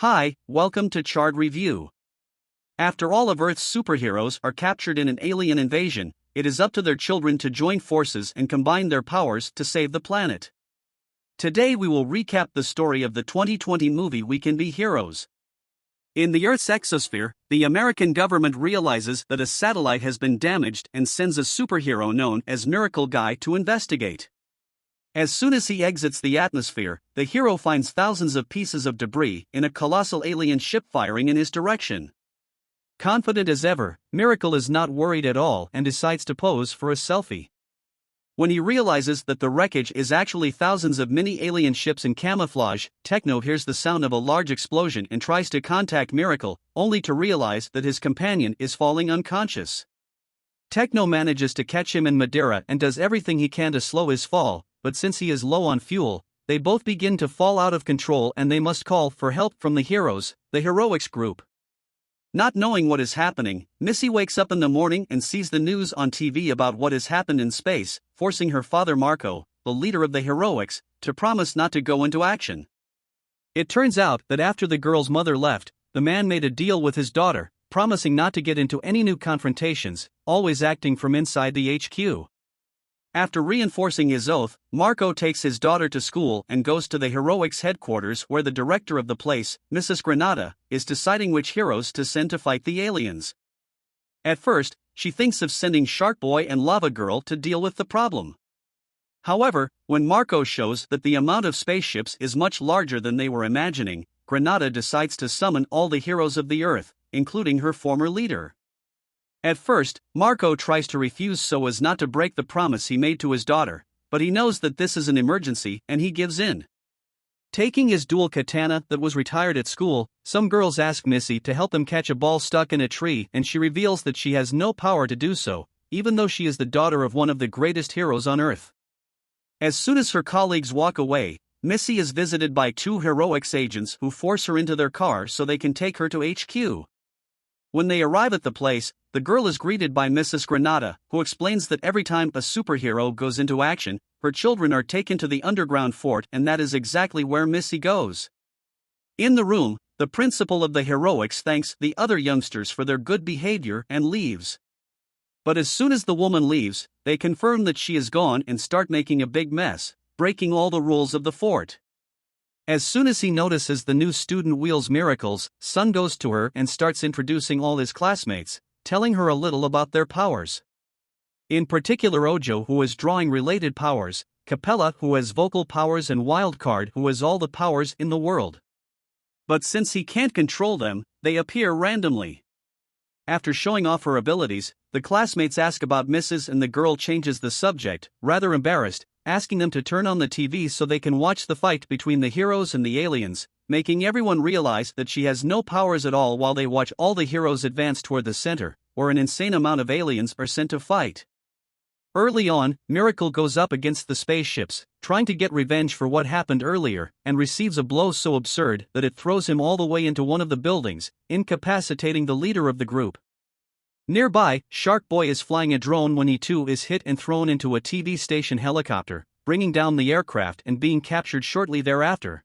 Hi, welcome to Chard Review. After all of Earth's superheroes are captured in an alien invasion, it is up to their children to join forces and combine their powers to save the planet. Today we will recap the story of the 2020 movie We Can Be Heroes. In the Earth's exosphere, the American government realizes that a satellite has been damaged and sends a superhero known as Miracle Guy to investigate. As soon as he exits the atmosphere, the hero finds thousands of pieces of debris in a colossal alien ship firing in his direction. Confident as ever, Miracle is not worried at all and decides to pose for a selfie. When he realizes that the wreckage is actually thousands of mini alien ships in camouflage, Techno hears the sound of a large explosion and tries to contact Miracle, only to realize that his companion is falling unconscious. Techno manages to catch him in Madeira and does everything he can to slow his fall, but since he is low on fuel, they both begin to fall out of control and they must call for help from the heroes, the Heroics group. Not knowing what is happening, Missy wakes up in the morning and sees the news on TV about what has happened in space, forcing her father Marco, the leader of the Heroics, to promise not to go into action. It turns out that after the girl's mother left, the man made a deal with his daughter, promising not to get into any new confrontations, always acting from inside the HQ. After reinforcing his oath, Marco takes his daughter to school and goes to the Heroics headquarters where the director of the place, Mrs. Granada, is deciding which heroes to send to fight the aliens. At first, she thinks of sending Shark Boy and Lava Girl to deal with the problem. However, when Marco shows that the amount of spaceships is much larger than they were imagining, Granada decides to summon all the heroes of the Earth, including her former leader. At first, Marco tries to refuse so as not to break the promise he made to his daughter, but he knows that this is an emergency and he gives in. Taking his dual katana that was retired at school, some girls ask Missy to help them catch a ball stuck in a tree and she reveals that she has no power to do so, even though she is the daughter of one of the greatest heroes on Earth. As soon as her colleagues walk away, Missy is visited by two Heroics agents who force her into their car so they can take her to HQ. When they arrive at the place, the girl is greeted by Mrs. Granada, who explains that every time a superhero goes into action, her children are taken to the underground fort and that is exactly where Missy goes. In the room, the principal of the Heroics thanks the other youngsters for their good behavior and leaves. But as soon as the woman leaves, they confirm that she is gone and start making a big mess, breaking all the rules of the fort. As soon as he notices the new student Wheel's miracles, Sun goes to her and starts introducing all his classmates, telling her a little about their powers. In particular Ojo, who has drawing related powers, Capella, who has vocal powers, and Wildcard, who has all the powers in the world. But since he can't control them, they appear randomly. After showing off her abilities, the classmates ask about Mrs. and the girl changes the subject, rather embarrassed, asking them to turn on the TV so they can watch the fight between the heroes and the aliens, making everyone realize that she has no powers at all while they watch all the heroes advance toward the center, where an insane amount of aliens are sent to fight. Early on, Miracle goes up against the spaceships, trying to get revenge for what happened earlier, and receives a blow so absurd that it throws him all the way into one of the buildings, incapacitating the leader of the group. Nearby, Shark Boy is flying a drone when he too is hit and thrown into a TV station helicopter, bringing down the aircraft and being captured shortly thereafter.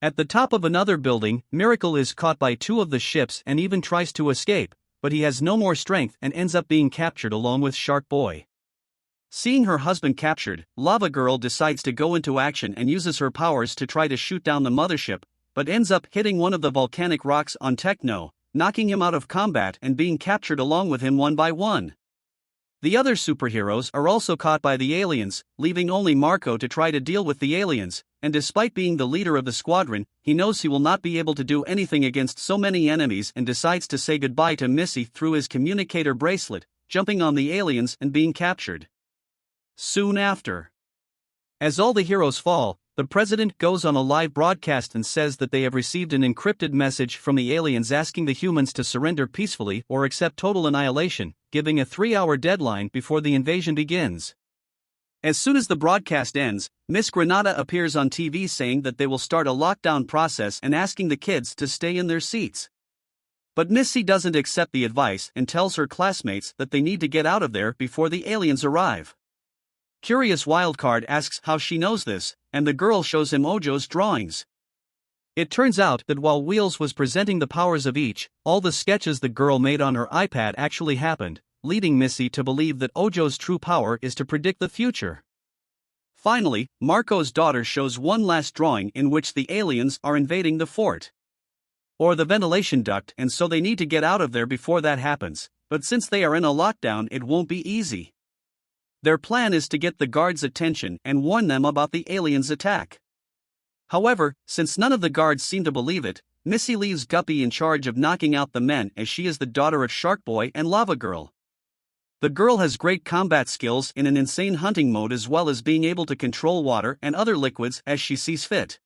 At the top of another building, Miracle is caught by two of the ships and even tries to escape, but he has no more strength and ends up being captured along with Shark Boy. Seeing her husband captured, Lava Girl decides to go into action and uses her powers to try to shoot down the mothership, but ends up hitting one of the volcanic rocks on Techno, knocking him out of combat and being captured along with him one by one. The other superheroes are also caught by the aliens, leaving only Marco to try to deal with the aliens, and despite being the leader of the squadron, he knows he will not be able to do anything against so many enemies and decides to say goodbye to Missy through his communicator bracelet, jumping on the aliens and being captured. Soon after, as all the heroes fall, the president goes on a live broadcast and says that they have received an encrypted message from the aliens asking the humans to surrender peacefully or accept total annihilation, giving a 3-hour deadline before the invasion begins. As soon as the broadcast ends, Miss Granada appears on TV saying that they will start a lockdown process and asking the kids to stay in their seats. But Missy doesn't accept the advice and tells her classmates that they need to get out of there before the aliens arrive. Curious Wildcard asks how she knows this, and the girl shows him Ojo's drawings. It turns out that while Wheels was presenting the powers of each, all the sketches the girl made on her iPad actually happened, leading Missy to believe that Ojo's true power is to predict the future. Finally, Marco's daughter shows one last drawing in which the aliens are invading the fort, or the ventilation duct, and so they need to get out of there before that happens, but since they are in a lockdown it won't be easy. Their plan is to get the guards' attention and warn them about the aliens' attack. However, since none of the guards seem to believe it, Missy leaves Guppy in charge of knocking out the men, as she is the daughter of Shark Boy and Lava Girl. The girl has great combat skills in an insane hunting mode, as well as being able to control water and other liquids as she sees fit.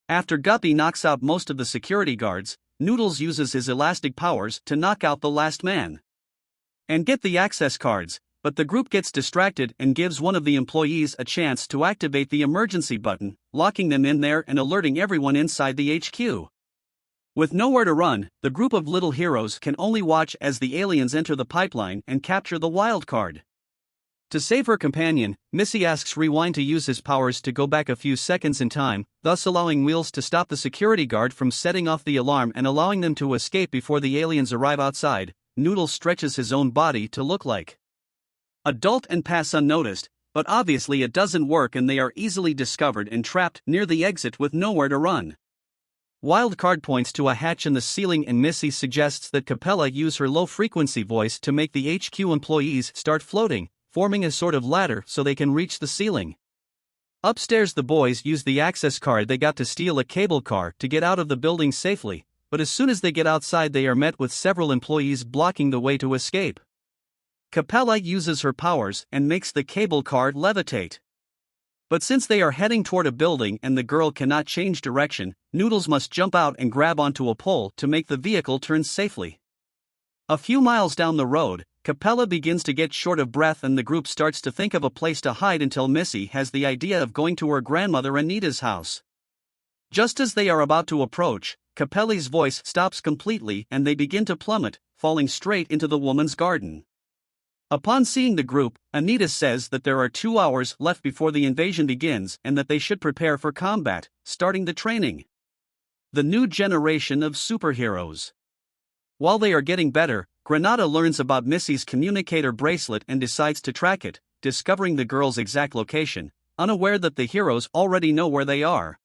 After Guppy knocks out most of the security guards, Noodles uses his elastic powers to knock out the last man and get the access cards, but the group gets distracted and gives one of the employees a chance to activate the emergency button, locking them in there and alerting everyone inside the HQ. With nowhere to run, the group of little heroes can only watch as the aliens enter the pipeline and capture the wild card. To save her companion, Missy asks Rewind to use his powers to go back a few seconds in time, thus allowing Wheels to stop the security guard from setting off the alarm and allowing them to escape before the aliens arrive outside. Noodles stretches his own body to look like adult and pass unnoticed, but obviously it doesn't work and they are easily discovered and trapped near the exit with nowhere to run. Wildcard points to a hatch in the ceiling and Missy suggests that Capella use her low-frequency voice to make the HQ employees start floating, forming a sort of ladder so they can reach the ceiling. Upstairs, the boys use the access card they got to steal a cable car to get out of the building safely, but as soon as they get outside they are met with several employees blocking the way to escape. Capella uses her powers and makes the cable car levitate. But since they are heading toward a building and the girl cannot change direction, Noodles must jump out and grab onto a pole to make the vehicle turn safely. A few miles down the road, Capella begins to get short of breath and the group starts to think of a place to hide until Missy has the idea of going to her grandmother Anita's house. Just as they are about to approach, Capella's voice stops completely and they begin to plummet, falling straight into the woman's garden. Upon seeing the group, Anita says that there are 2 hours left before the invasion begins and that they should prepare for combat, starting the training. The new generation of superheroes. While they are getting better, Granada learns about Missy's communicator bracelet and decides to track it, discovering the girl's exact location, unaware that the heroes already know where they are.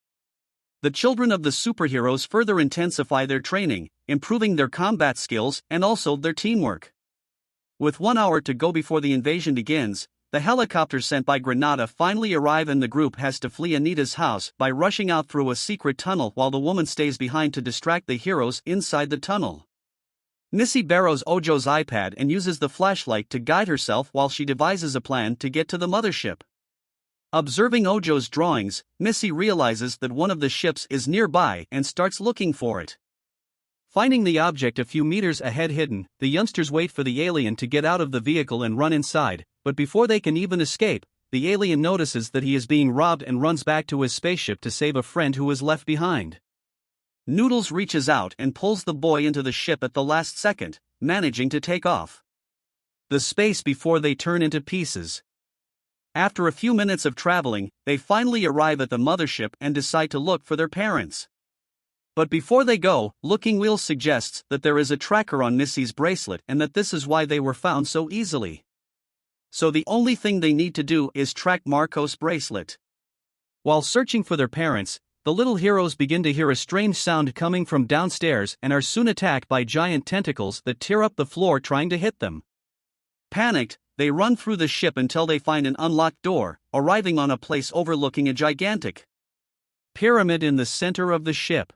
The children of the superheroes further intensify their training, improving their combat skills and also their teamwork. With 1 hour to go before the invasion begins, the helicopters sent by Granada finally arrive and the group has to flee Anita's house by rushing out through a secret tunnel while the woman stays behind to distract the heroes inside the tunnel. Missy borrows Ojo's iPad and uses the flashlight to guide herself while she devises a plan to get to the mothership. Observing Ojo's drawings, Missy realizes that one of the ships is nearby and starts looking for it. Finding the object a few meters ahead hidden, the youngsters wait for the alien to get out of the vehicle and run inside, but before they can even escape, the alien notices that he is being robbed and runs back to his spaceship to save a friend who is left behind. Noodles reaches out and pulls the boy into the ship at the last second, managing to take off the space before they turn into pieces. After a few minutes of traveling, they finally arrive at the mothership and decide to look for their parents. But before they go, Looking Wheel suggests that there is a tracker on Missy's bracelet and that this is why they were found so easily. So the only thing they need to do is track Marco's bracelet. While searching for their parents, the little heroes begin to hear a strange sound coming from downstairs and are soon attacked by giant tentacles that tear up the floor trying to hit them. Panicked, they run through the ship until they find an unlocked door, arriving on a place overlooking a gigantic pyramid in the center of the ship.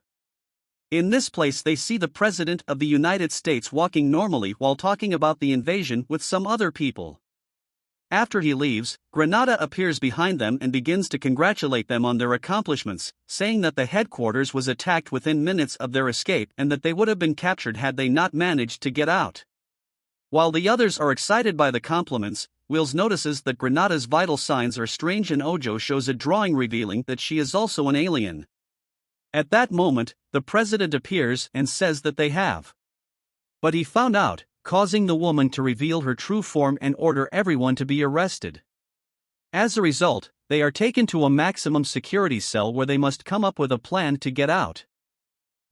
In this place they see the President of the United States walking normally while talking about the invasion with some other people. After he leaves, Granada appears behind them and begins to congratulate them on their accomplishments, saying that the headquarters was attacked within minutes of their escape and that they would have been captured had they not managed to get out. While the others are excited by the compliments, Wheels notices that Granada's vital signs are strange and Ojo shows a drawing revealing that she is also an alien. At that moment, the president appears and says that they have. But he found out, causing the woman to reveal her true form and order everyone to be arrested. As a result, they are taken to a maximum security cell where they must come up with a plan to get out.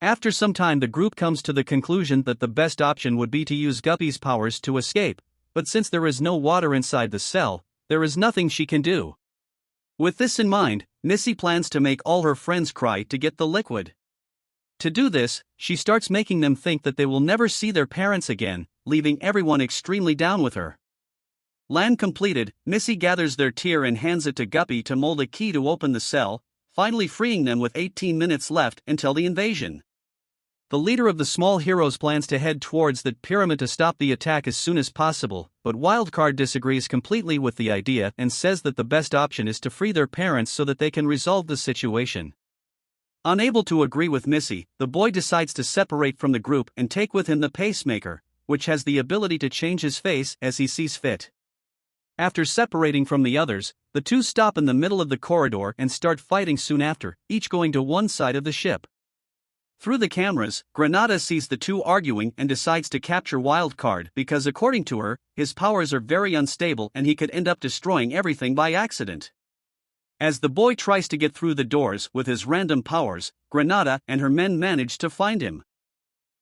After some time, the group comes to the conclusion that the best option would be to use Guppy's powers to escape, but since there is no water inside the cell, there is nothing she can do. With this in mind, Missy plans to make all her friends cry to get the liquid. To do this, she starts making them think that they will never see their parents again, leaving everyone extremely down with her. Land completed, Missy gathers their tear and hands it to Guppy to mold a key to open the cell, finally freeing them with 18 minutes left until the invasion. The leader of the small heroes plans to head towards the pyramid to stop the attack as soon as possible, but Wildcard disagrees completely with the idea and says that the best option is to free their parents so that they can resolve the situation. Unable to agree with Missy, the boy decides to separate from the group and take with him the pacemaker, which has the ability to change his face as he sees fit. After separating from the others, the two stop in the middle of the corridor and start fighting soon after, each going to one side of the ship. Through the cameras, Granada sees the two arguing and decides to capture Wildcard because, according to her, his powers are very unstable and he could end up destroying everything by accident. As the boy tries to get through the doors with his random powers, Granada and her men manage to find him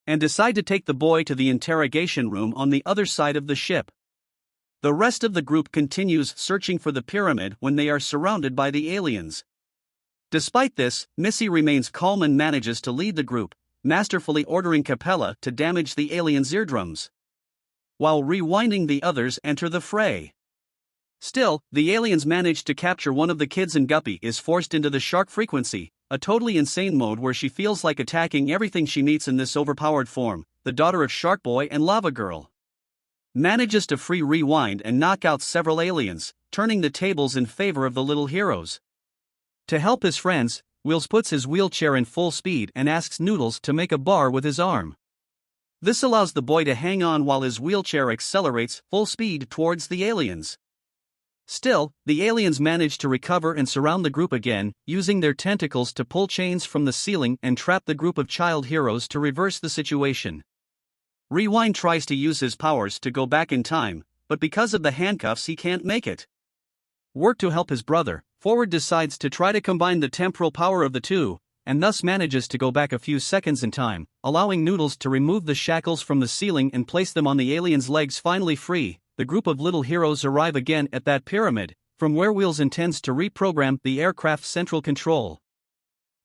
and decide to take the boy to the interrogation room on the other side of the ship. The rest of the group continues searching for the pyramid when they are surrounded by the aliens. Despite this, Missy remains calm and manages to lead the group, masterfully ordering Capella to damage the aliens' eardrums, while rewinding the others enter the fray. Still, the aliens manage to capture one of the kids and Guppy is forced into the shark frequency, a totally insane mode where she feels like attacking everything she meets in this overpowered form. The daughter of Shark Boy and Lava Girl manages to free rewind and knock out several aliens, turning the tables in favor of the little heroes. To help his friends, Wheels puts his wheelchair in full speed and asks Noodles to make a bar with his arm. This allows the boy to hang on while his wheelchair accelerates full speed towards the aliens. Still, the aliens manage to recover and surround the group again, using their tentacles to pull chains from the ceiling and trap the group of child heroes to reverse the situation. Rewind tries to use his powers to go back in time, but because of the handcuffs he can't make it work to help his brother. Forward decides to try to combine the temporal power of the two, and thus manages to go back a few seconds in time, allowing Noodles to remove the shackles from the ceiling and place them on the alien's legs. Finally free, the group of little heroes arrive again at that pyramid, from where Wheels intends to reprogram the aircraft's central control.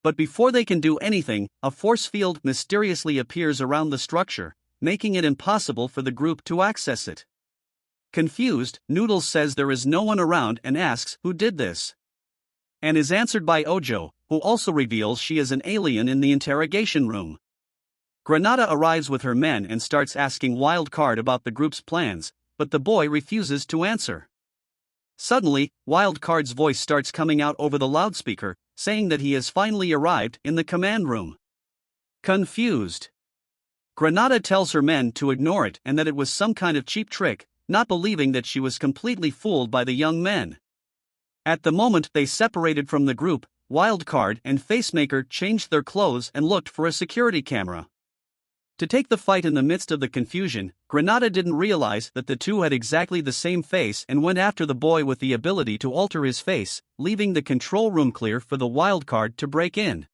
But before they can do anything, a force field mysteriously appears around the structure, making it impossible for the group to access it. Confused, Noodles says there is no one around and asks who did this, and is answered by Ojo, who also reveals she is an alien in the interrogation room. Granada arrives with her men and starts asking Wildcard about the group's plans, but the boy refuses to answer. Suddenly, Wildcard's voice starts coming out over the loudspeaker, saying that he has finally arrived in the command room. Confused, Granada tells her men to ignore it and that it was some kind of cheap trick, not believing that she was completely fooled by the young men. At the moment they separated from the group, Wildcard and Facemaker changed their clothes and looked for a security camera to take the fight. In the midst of the confusion, Granada didn't realize that the two had exactly the same face and went after the boy with the ability to alter his face, leaving the control room clear for the Wildcard to break in.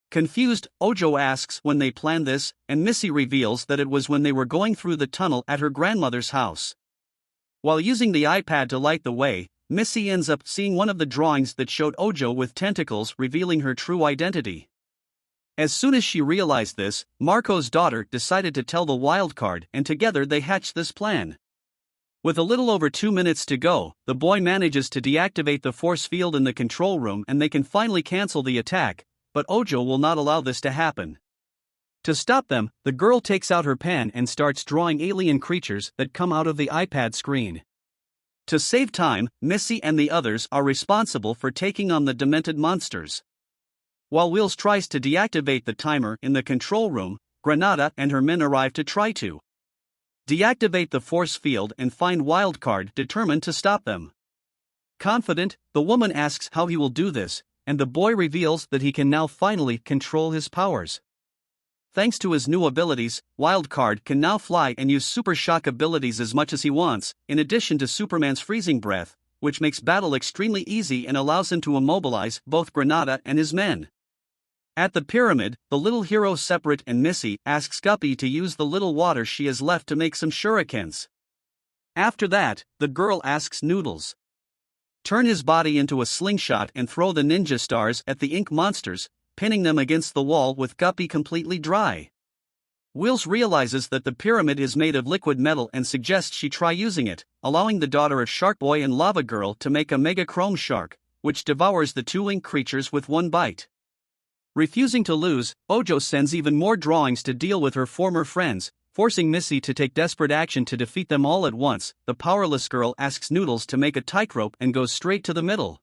Confused, Ojo asks when they planned this, and Missy reveals that it was when they were going through the tunnel at her grandmother's house. While using the iPad to light the way, Missy ends up seeing one of the drawings that showed Ojo with tentacles, revealing her true identity. As soon as she realized this, Marco's daughter decided to tell the Wildcard, and together they hatched this plan. With a little over 2 minutes to go, the boy manages to deactivate the force field in the control room and they can finally cancel the attack, but Ojo will not allow this to happen. To stop them, the girl takes out her pen and starts drawing alien creatures that come out of the iPad screen. To save time, Missy and the others are responsible for taking on the demented monsters. While Wheels tries to deactivate the timer in the control room, Granada and her men arrive to try to deactivate the force field and find Wildcard determined to stop them. Confident, the woman asks how he will do this, and the boy reveals that he can now finally control his powers. Thanks to his new abilities, Wildcard can now fly and use super shock abilities as much as he wants, in addition to Superman's freezing breath, which makes battle extremely easy and allows him to immobilize both Granada and his men. At the pyramid, the little hero Separate and Missy asks Guppy to use the little water she has left to make some shurikens. After that, the girl asks Noodles turn his body into a slingshot and throw the ninja stars at the ink monsters, pinning them against the wall with Guppy completely dry. Wills realizes that the pyramid is made of liquid metal and suggests she try using it, allowing the daughter of Shark Boy and Lava Girl to make a mega chrome shark, which devours the two ink creatures with one bite. Refusing to lose, Ojo sends even more drawings to deal with her former friends, forcing Missy to take desperate action to defeat them all at once. The powerless girl asks Noodles to make a tightrope and goes straight to the middle.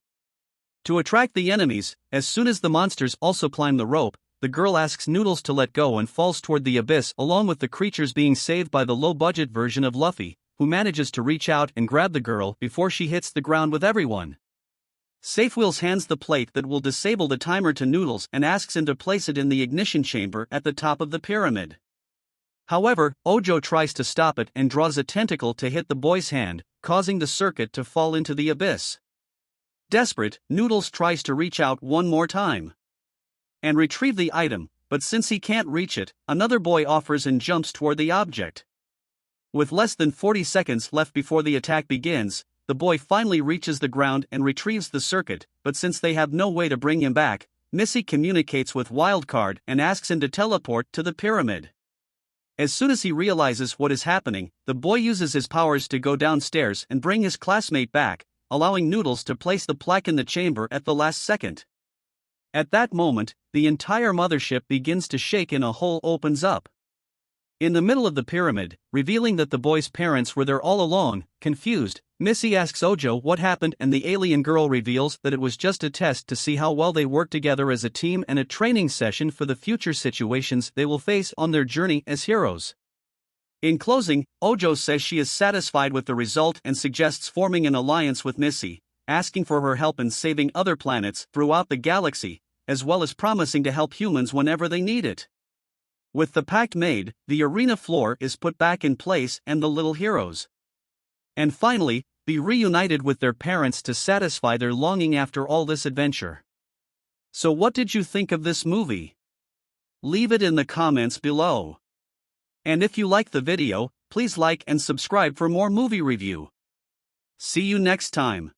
To attract the enemies, as soon as the monsters also climb the rope, the girl asks Noodles to let go and falls toward the abyss along with the creatures being saved by the low-budget version of Luffy, who manages to reach out and grab the girl before she hits the ground with everyone. Wills hands the plate that will disable the timer to Noodles and asks him to place it in the ignition chamber at the top of the pyramid. However, Ojo tries to stop it and draws a tentacle to hit the boy's hand, causing the circuit to fall into the abyss. Desperate, Noodles tries to reach out one more time and retrieve the item, but since he can't reach it, another boy offers and jumps toward the object. With less than 40 seconds left before the attack begins, the boy finally reaches the ground and retrieves the circuit, but since they have no way to bring him back, Missy communicates with Wildcard and asks him to teleport to the pyramid. As soon as he realizes what is happening, the boy uses his powers to go downstairs and bring his classmate back, allowing Noodles to place the plaque in the chamber at the last second. At that moment, the entire mothership begins to shake and a hole opens up in the middle of the pyramid, revealing that the boy's parents were there all along. Confused, Missy asks Ojo what happened and the alien girl reveals that it was just a test to see how well they work together as a team and a training session for the future situations they will face on their journey as heroes. In closing, Ojo says she is satisfied with the result and suggests forming an alliance with Missy, asking for her help in saving other planets throughout the galaxy, as well as promising to help humans whenever they need it. With the pact made, the arena floor is put back in place and the little heroes and finally, be reunited with their parents to satisfy their longing after all this adventure. So what did you think of this movie? Leave it in the comments below. And if you like the video, please like and subscribe for more movie review. See you next time.